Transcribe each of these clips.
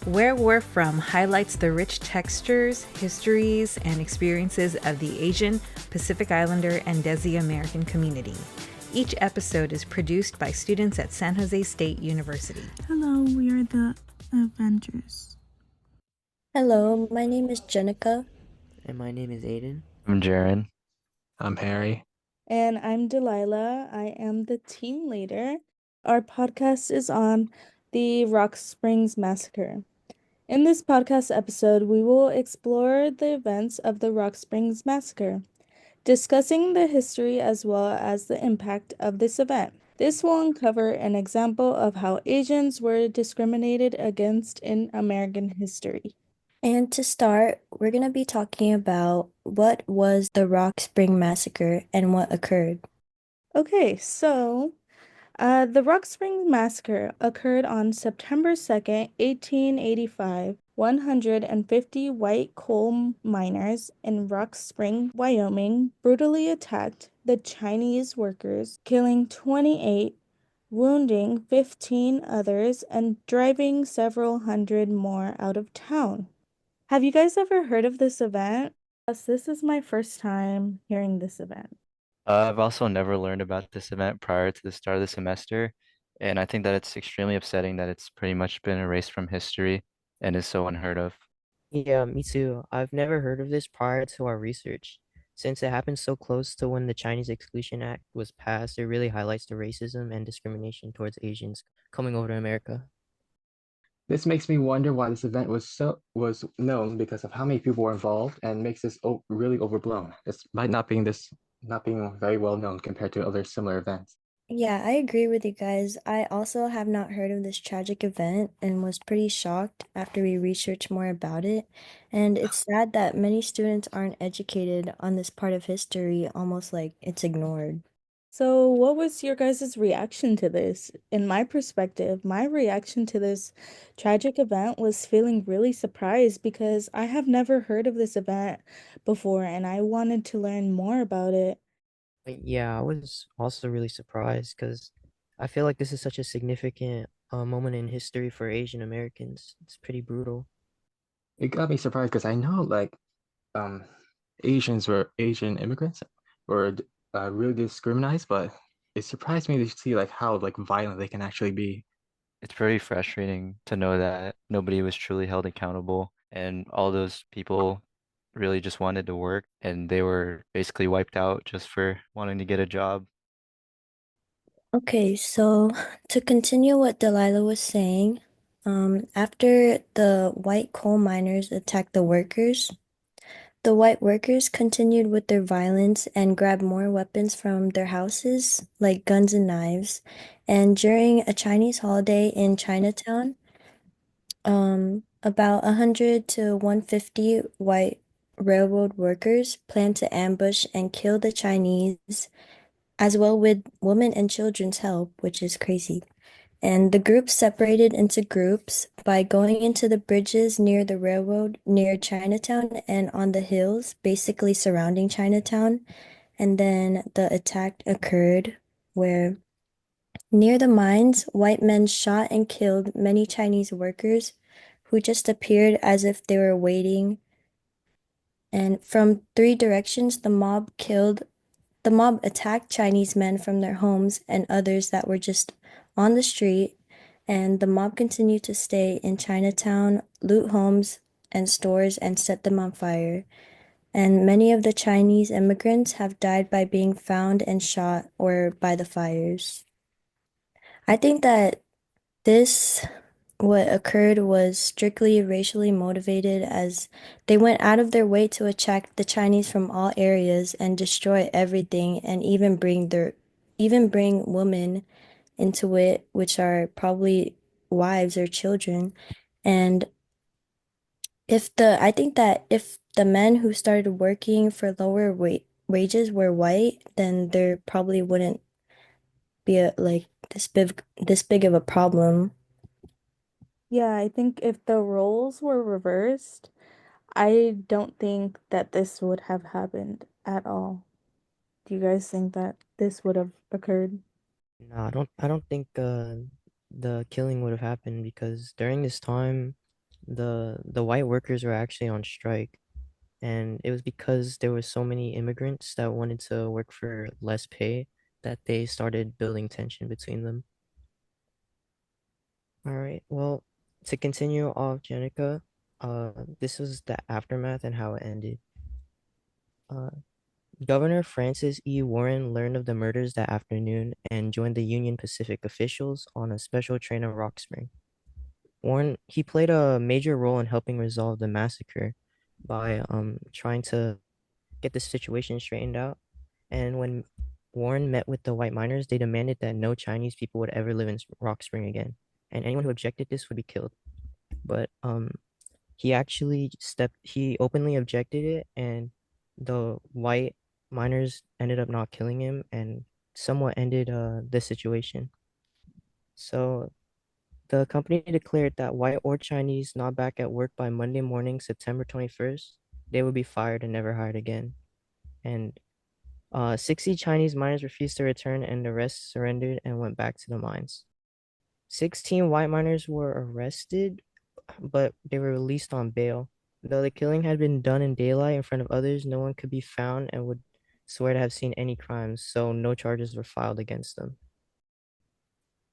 Where We're From highlights the rich textures, histories, and experiences of the Asian, Pacific Islander, and Desi American community. Each episode is produced by students at San Jose State University. Hello, we are the Avengers. Hello, my name is Jenica. And my name is Aiden. I'm Jaren. I'm Harry. And I'm Delilah. I am the team leader. Our podcast is on the Rock Springs Massacre. In this podcast episode, we will explore the events of the Rock Springs Massacre, discussing the history as well as the impact of this event. This will uncover an example of how Asians were discriminated against in American history. And to start, we're going to be talking about what was the Rock Spring Massacre and what occurred. Okay, so the Rock Springs Massacre occurred on September 2nd, 1885. 150 white coal miners in Rock Spring, Wyoming, brutally attacked the Chinese workers, killing 28, wounding 15 others, and driving several hundred more out of town. Have you guys ever heard of this event? Yes, this is my first time hearing this event. I've also never learned about this event prior to the start of the semester, and I think that it's extremely upsetting that it's pretty much been erased from history and is so unheard of. Yeah, me too. I've never heard of this prior to our research. Since it happened so close to when the Chinese Exclusion Act was passed, it really highlights the racism and discrimination towards Asians coming over to America. This makes me wonder why this event was known because of how many people were involved and makes this really overblown. Despite not being very well known compared to other similar events. Yeah, I agree with you guys. I also have not heard of this tragic event and was pretty shocked after we researched more about it. And it's sad that many students aren't educated on this part of history, almost like it's ignored. So, what was your guys' reaction to this? In my perspective, my reaction to this tragic event was feeling really surprised because I have never heard of this event before and I wanted to learn more about it. But yeah, I was also really surprised because I feel like this is such a significant moment in history for Asian Americans. It's pretty brutal. It got me surprised because I know um Asian immigrants were really discriminated, but it surprised me to see how violent they can actually be. It's very frustrating to know that nobody was truly held accountable, and all those people really just wanted to work, and they were basically wiped out just for wanting to get a job. Okay, so to continue what Delilah was saying, after the white coal miners attacked the white workers continued with their violence and grabbed more weapons from their houses, like guns and knives. And during a Chinese holiday in Chinatown, about 100 to 150 white railroad workers planned to ambush and kill the Chinese, as well with women and children's help, which is crazy. And the groups separated into groups by going into the bridges near the railroad near Chinatown and on the hills, basically surrounding Chinatown. And then the attack occurred where near the mines, white men shot and killed many Chinese workers who just appeared as if they were waiting. And from three directions, the mob attacked Chinese men from their homes and others that were just on the street, and the mob continued to stay in Chinatown, loot homes and stores, and set them on fire. And many of the Chinese immigrants have died by being found and shot or by the fires. I think that this, what occurred was strictly racially motivated as they went out of their way to attack the Chinese from all areas and destroy everything and even bring women into it, which are probably wives or children. And I think that if the men who started working for lower wages were white, then there probably wouldn't be like this big of a problem. Yeah, I think if the roles were reversed, I don't think that this would have happened at all. Do you guys think that this would have occurred? No, I don't think the killing would have happened because during this time The white workers were actually on strike, and it was because there were so many immigrants that wanted to work for less pay that they started building tension between them. All right. Well, to continue off Jenica, this was the aftermath and how it ended. Uh, Governor Francis E. Warren learned of the murders that afternoon and joined the Union Pacific officials on a special train of Rock Spring. Warren, he played a major role in helping resolve the massacre by trying to get the situation straightened out. And when Warren met with the white miners, they demanded that no Chinese people would ever live in Rock Spring again, and anyone who objected this would be killed. But he openly objected it, and the white miners ended up not killing him and somewhat ended the situation. So the company declared that white or Chinese not back at work by Monday morning, September 21st, they would be fired and never hired again. And 60 Chinese miners refused to return, and the rest surrendered and went back to the mines. 16 white miners were arrested, but they were released on bail. Though the killing had been done in daylight in front of others, no one could be found and would swear to have seen any crimes, so no charges were filed against them.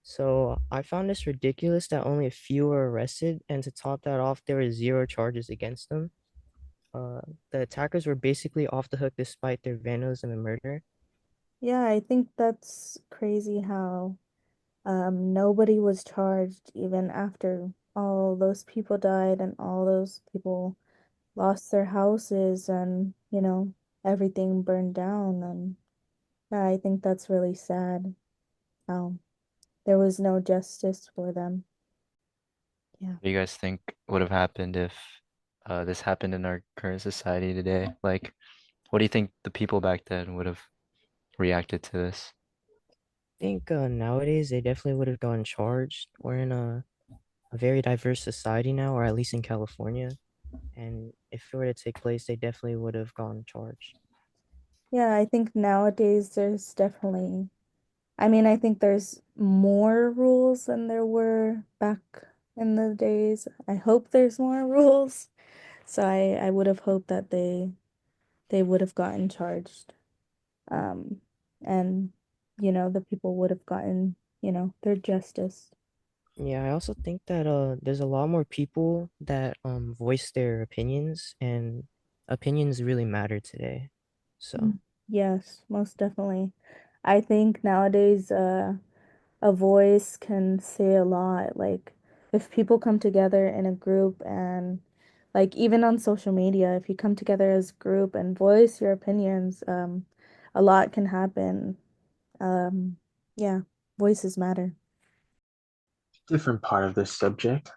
So I found this ridiculous that only a few were arrested, and to top that off, there were zero charges against them. Uh, the attackers were basically off the hook despite their vandalism and murder. Yeah, I think that's crazy how nobody was charged even after all those people died and all those people lost their houses and, everything burned down. And yeah, I think that's really sad how there was no justice for them. Yeah. What do you guys think would have happened if this happened in our current society today? Like, what do you think the people back then would have reacted to this? I think nowadays they definitely would have gone charged. We're in a very diverse society now, or at least in California. And if it were to take place, they definitely would have gone charged. Yeah, I think nowadays there's definitely, I mean, I think there's more rules than there were back in the days. I hope there's more rules. So I would have hoped that they would have gotten charged. Um, and the people would have gotten, their justice. Yeah, I also think that there's a lot more people that voice their opinions, and opinions really matter today. So Yes, most definitely. I think nowadays a voice can say a lot. Like if people come together in a group and like even on social media, if you come together as a group and voice your opinions, a lot can happen. Um, yeah, voices matter. Different part of this subject.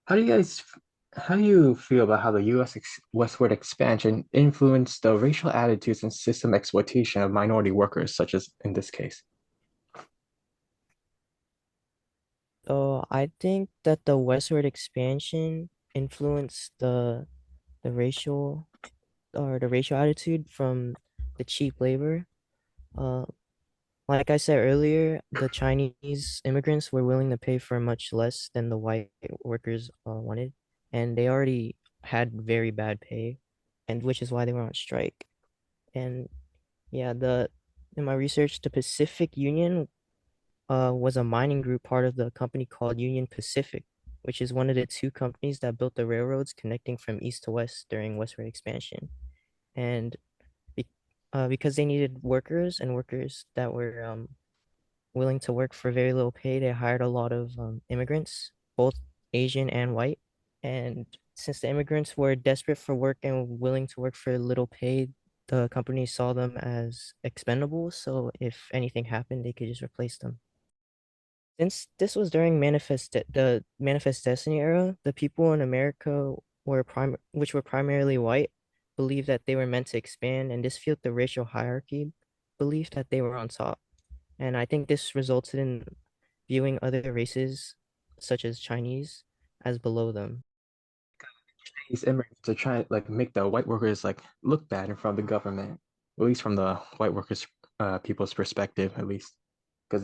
How do you feel about how the U.S. westward expansion influenced the racial attitudes and system exploitation of minority workers, such as in this case? So I think that the westward expansion influenced the racial the racial attitude from the cheap labor. Uh, like I said earlier, the Chinese immigrants were willing to pay for much less than the white workers wanted, and they already had very bad pay, and which is why they were on strike. And yeah, the in my research, the Pacific Union was a mining group part of the company called Union Pacific, which is one of the two companies that built the railroads connecting from east to west during westward expansion. And be, because they needed workers and workers that were willing to work for very little pay, they hired a lot of immigrants, both Asian and white. And since the immigrants were desperate for work and willing to work for little pay, the company saw them as expendable. So if anything happened, they could just replace them. Since this was during the Manifest Destiny era, the people in America which were primarily white, believed that they were meant to expand, and this fueled the racial hierarchy belief that they were on top. And I think this resulted in viewing other races, such as Chinese, as below them. These immigrants are trying to like make the white workers like look bad in front of the government, at least from the white workers people's perspective, at least, because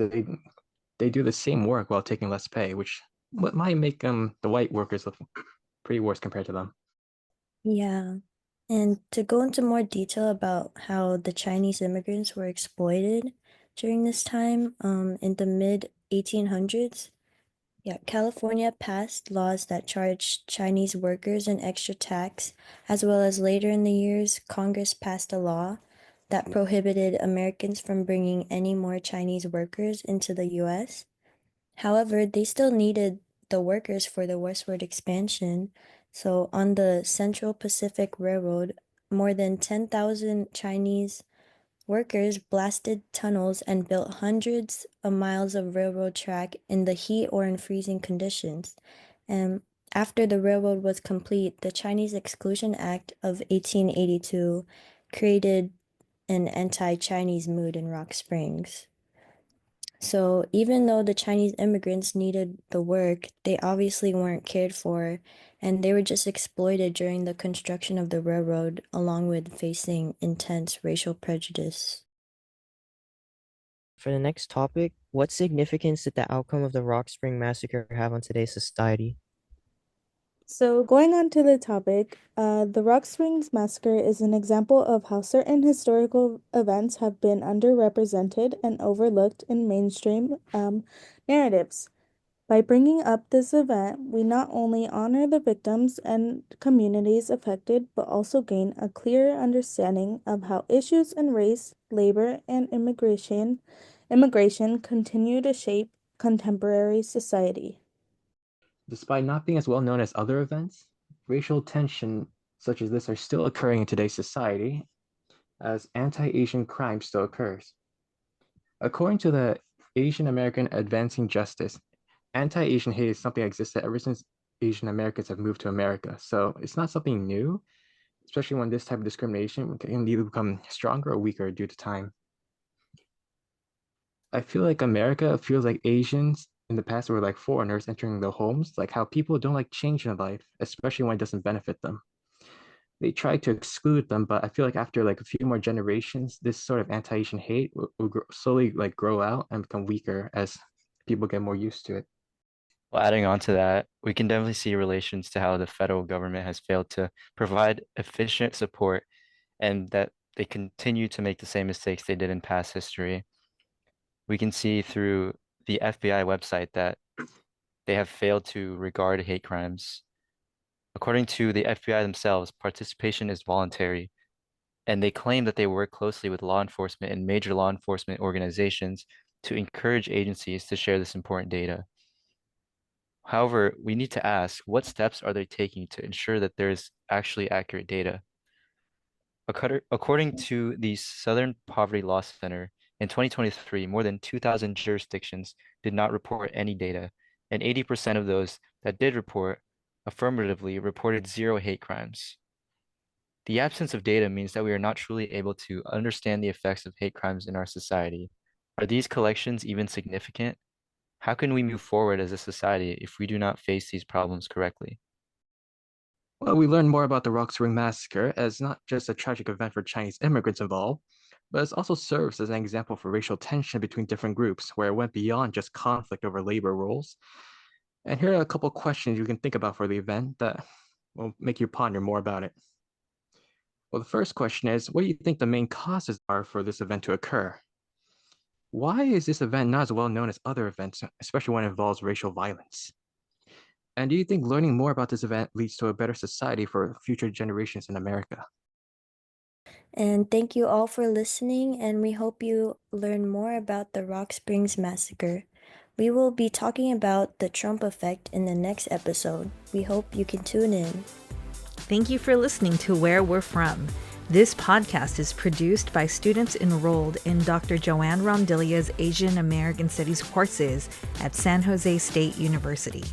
they do the same work while taking less pay, which what might make the white workers look pretty worse compared to them. Yeah. And to go into more detail about how the Chinese immigrants were exploited during this time, in the mid 1800s, yeah, California passed laws that charged Chinese workers an extra tax, as well as later in the years, Congress passed a law that prohibited Americans from bringing any more Chinese workers into the US. However, they still needed the workers for the westward expansion. So on the Central Pacific Railroad, more than 10,000 Chinese workers blasted tunnels and built hundreds of miles of railroad track in the heat or in freezing conditions. And after the railroad was complete, the Chinese Exclusion Act of 1882 created an anti-Chinese mood in Rock Springs. So even though the Chinese immigrants needed the work, they obviously weren't cared for, and they were just exploited during the construction of the railroad, along with facing intense racial prejudice. For the next topic, what significance did the outcome of the Rock Spring Massacre have on today's society? So, going on to the topic, the Rock Springs Massacre is an example of how certain historical events have been underrepresented and overlooked in mainstream narratives. By bringing up this event, we not only honor the victims and communities affected, but also gain a clearer understanding of how issues in race, labor, and immigration continue to shape contemporary society. Despite not being as well known as other events, racial tension such as this are still occurring in today's society, as anti-Asian crime still occurs. According to the Asian American Advancing Justice, anti-Asian hate is something that existed ever since Asian Americans have moved to America. So it's not something new, especially when this type of discrimination can either become stronger or weaker due to time. I feel like America feels like Asians in the past were like foreigners entering their homes, like how people don't like change in life, especially when it doesn't benefit them. They try to exclude them, but I feel like after like a few more generations, this sort of anti-Asian hate will slowly like grow out and become weaker as people get more used to it. Well, adding on to that, we can definitely see relations to how the federal government has failed to provide efficient support and that they continue to make the same mistakes they did in past history. We can see through the FBI website that they have failed to regard hate crimes. According to the FBI themselves, participation is voluntary, and they claim that they work closely with law enforcement and major law enforcement organizations to encourage agencies to share this important data. However, we need to ask, what steps are they taking to ensure that there is actually accurate data? According to the Southern Poverty Law Center, in 2023, more than 2,000 jurisdictions did not report any data, and 80% of those that did report affirmatively reported zero hate crimes. The absence of data means that we are not truly able to understand the effects of hate crimes in our society. Are these collections even significant? How can we move forward as a society if we do not face these problems correctly? Well, we learned more about the Rock Spring Massacre as not just a tragic event for Chinese immigrants involved, but it also serves as an example for racial tension between different groups, where it went beyond just conflict over labor roles. And here are a couple questions you can think about for the event that will make you ponder more about it. Well, the first question is, what do you think the main causes are for this event to occur? Why is this event not as well known as other events, especially when it involves racial violence? And do you think learning more about this event leads to a better society for future generations in America? And thank you all for listening, and we hope you learn more about the Rock Springs Massacre. We will be talking about the Trump effect in the next episode. We hope you can tune in. Thank you for listening to Where We're From. This podcast is produced by students enrolled in Dr. Joanne Rondilla's Asian American Studies courses at San Jose State University.